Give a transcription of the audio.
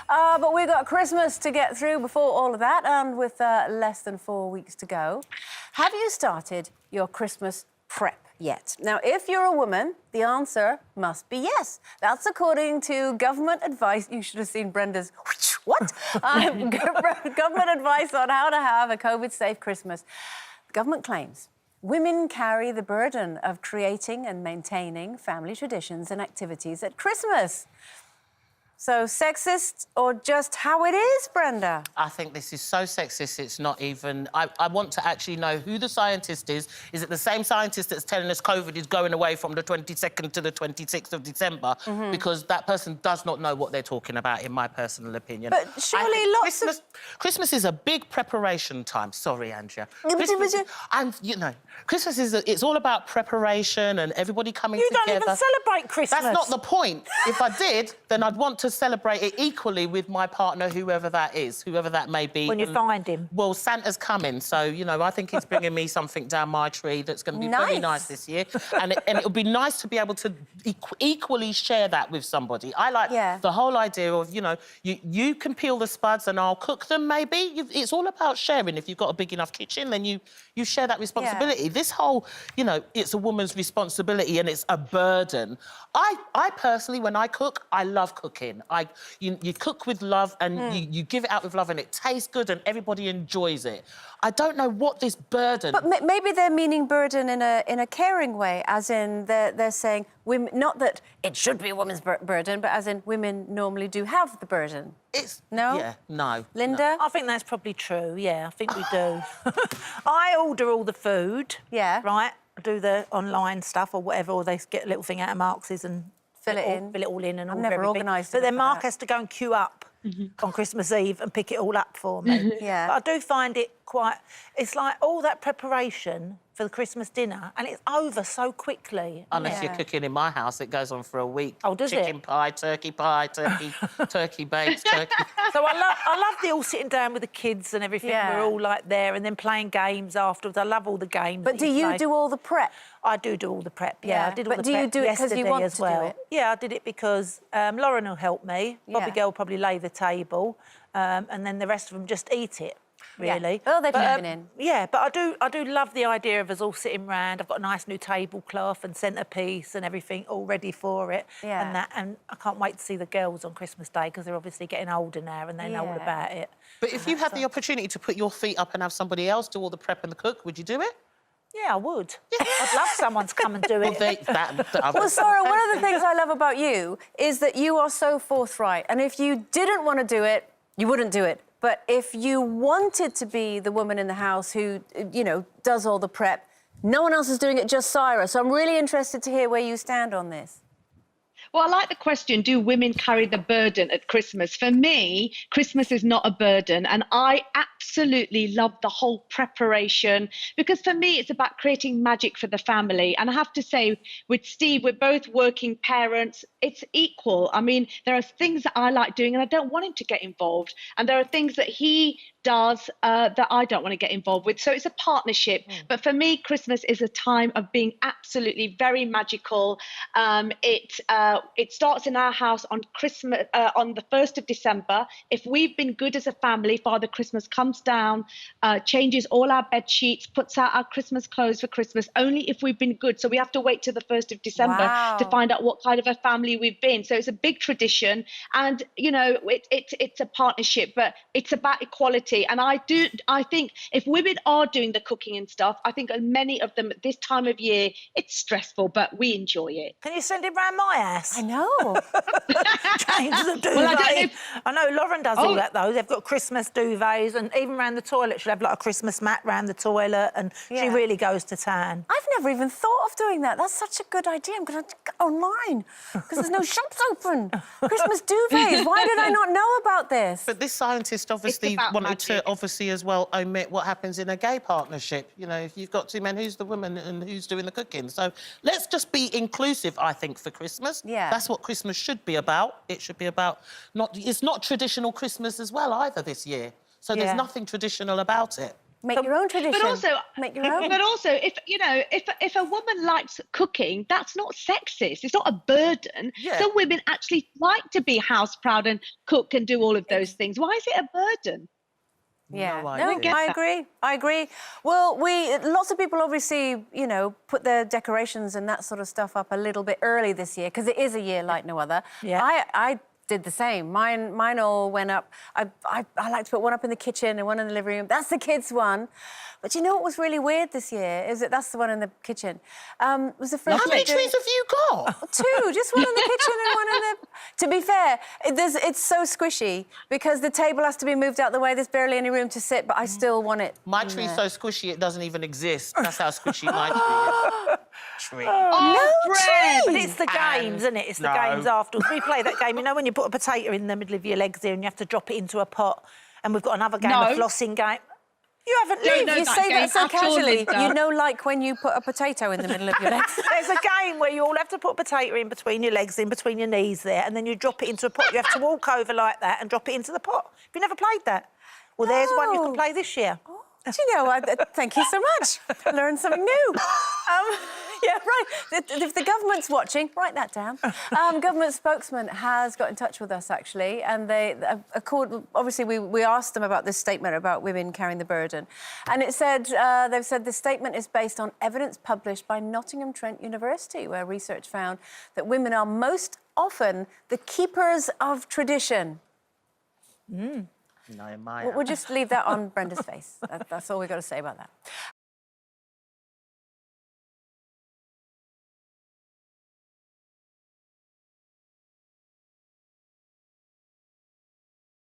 But we've got Christmas to get through before all of that, and with less than 4 weeks to go. Have you started your Christmas prep yet? Now, if you're a woman, the answer must be yes. That's according to government advice. You should have seen Brenda's... What? Government advice on how to have a COVID-safe Christmas. The government claims women carry the burden of creating and maintaining family traditions and activities at Christmas. So, sexist or just how it is, Brenda? I think this is so sexist, it's not even... I want to actually know who the scientist is. Is it the same scientist that's telling us COVID is going away from the 22nd to the 26th of December? Because that person does not know what they're talking about, in my personal opinion. But surely Christmas is a big preparation time. Sorry, Andrea. And, you know, Christmas is... it's all about preparation and everybody coming together. You don't even celebrate Christmas. That's not the point. If I did, then I'd want to celebrate it equally with my partner, whoever that is, whoever that may be. When you find him. Well, Santa's coming, so, you know, I think he's bringing me something down my tree that's going to be very nice this year. And it would be nice to be able to equally share that with somebody. I like the whole idea of, you know, you can peel the spuds and I'll cook them, maybe. It's all about sharing. If you've got a big enough kitchen, then you share that responsibility. This whole, you know, it's a woman's responsibility and it's a burden. I personally, when I cook, I love cooking. You cook with love and you give it out with love and it tastes good and everybody enjoys it. I don't know what this burden... But maybe they're meaning burden in a caring way, as in they're saying women... Not that it should be a woman's burden, but as in women normally do have the burden. It's... No? Yeah, no. Linda? No. I think that's probably true, yeah, I think we do. I order all the food. Yeah. Right? I do the online stuff or whatever, or they get a little thing out of Marx's and... Fill it all in and all never organised it. But then Mark has to go and queue up on Christmas Eve and pick it all up for me. Yeah. But I do find it quite... It's like all that preparation for the Christmas dinner and it's over so quickly. Unless you're cooking in my house, it goes on for a week. Oh, does Chicken pie, turkey baked, turkey... So I love the all sitting down with the kids and everything. We're all, like, there and then playing games afterwards. I love all the games. But do you do all the prep? I do all the prep, I did all the prep But do you do it because you want to do it? Yeah, I did it because Lauren will help me. Bobby Girl will probably lay the table and then the rest of them just eat it, really. Oh, they're coming in. Yeah, but I do love the idea of us all sitting round. I've got a nice new tablecloth and centrepiece and everything all ready for it. And I can't wait to see the girls on Christmas Day because they're obviously getting older now and they know all about it. But if you had the opportunity to put your feet up and have somebody else do all the prep and the cook, would you do it? Yeah, I would. I'd love someone to come and do it. Well, Sarah, one of the things I love about you is that you are so forthright. And if you didn't want to do it, you wouldn't do it. But if you wanted to be the woman in the house who, you know, does all the prep, no one else is doing it, just Sarah. So I'm really interested to hear where you stand on this. Well, I like the question, do women carry the burden at Christmas? For me, Christmas is not a burden, and I absolutely love the whole preparation because for me, it's about creating magic for the family. And I have to say, with Steve, we're both working parents. It's equal. I mean, there are things that I like doing and I don't want him to get involved. And there are things that he does that I don't want to get involved with. So it's a partnership. But for me, Christmas is a time of being absolutely very magical. It starts in our house on Christmas, on the 1st of December. If we've been good as a family, Father Christmas comes down, changes all our bed sheets, puts out our Christmas clothes for Christmas, only if we've been good. So we have to wait till the 1st of December to find out what kind of a family we've been. So it's a big tradition. And, you know, it's a partnership, but it's about equality. And I think if women are doing the cooking and stuff, I think many of them at this time of year, it's stressful, but we enjoy it. Can you send it round my house? I know. Change the duvet. Well, I know Lauren does all that, though. They've got Christmas duvets and even round the toilet she'll have, like, a Christmas mat round the toilet and she really goes to town. I've never even thought of doing that. That's such a good idea. I'm going to go online because there's no shops open. Christmas duvets. Why did I not know about this? But this scientist obviously wanted to obviously as well omit what happens in a gay partnership. You know, if you've got two men, who's the woman and who's doing the cooking? So let's just be inclusive, I think, for Christmas. Yeah. That's what Christmas should be about. It should be about... It's not traditional Christmas as well either this year. So there's nothing traditional about it. Make your own tradition. But also, make your own. But also, if a woman likes cooking, that's not sexist. It's not a burden. Yeah. Some women actually like to be house proud and cook and do all of those things. Why is it a burden? Yeah, No, I agree. Well, lots of people obviously, put their decorations and that sort of stuff up a little bit early this year because it is a year like no other. Yeah. I did the same. Mine all went up. I like to put one up in the kitchen and one in the living room. That's the kids' one. But you know what was really weird this year is that's the one in the kitchen. Was the first. How many trees have you got? 2, just one in the kitchen and one in the. To be fair, it's so squishy because the table has to be moved out the way. There's barely any room to sit, but I still want it. My tree's so squishy it doesn't even exist. That's how squishy my tree is. Tree. Oh, Brenda! But it's the games, isn't it? It's the games afterwards. We play that game. You know when you put a potato in the middle of your legs here and you have to drop it into a pot, and we've got another game, a flossing game. You haven't You say that so casually. Like when you put a potato in the middle of your legs. There's a game where you all have to put a potato in between your legs, in between your knees there, and then you drop it into a pot. You have to walk over like that and drop it into the pot. Have you never played that? Well, there's one you can play this year. Oh, do you know, thank you so much. Learned something new. Yeah, right. If the government's watching, write that down. Government spokesman has got in touch with us, actually, and obviously we asked them about this statement about women carrying the burden. And it said, they've said the statement is based on evidence published by Nottingham Trent University, where research found that women are most often the keepers of tradition. No, Maya. We'll just leave that on Brenda's face. That's all we've got to say about that.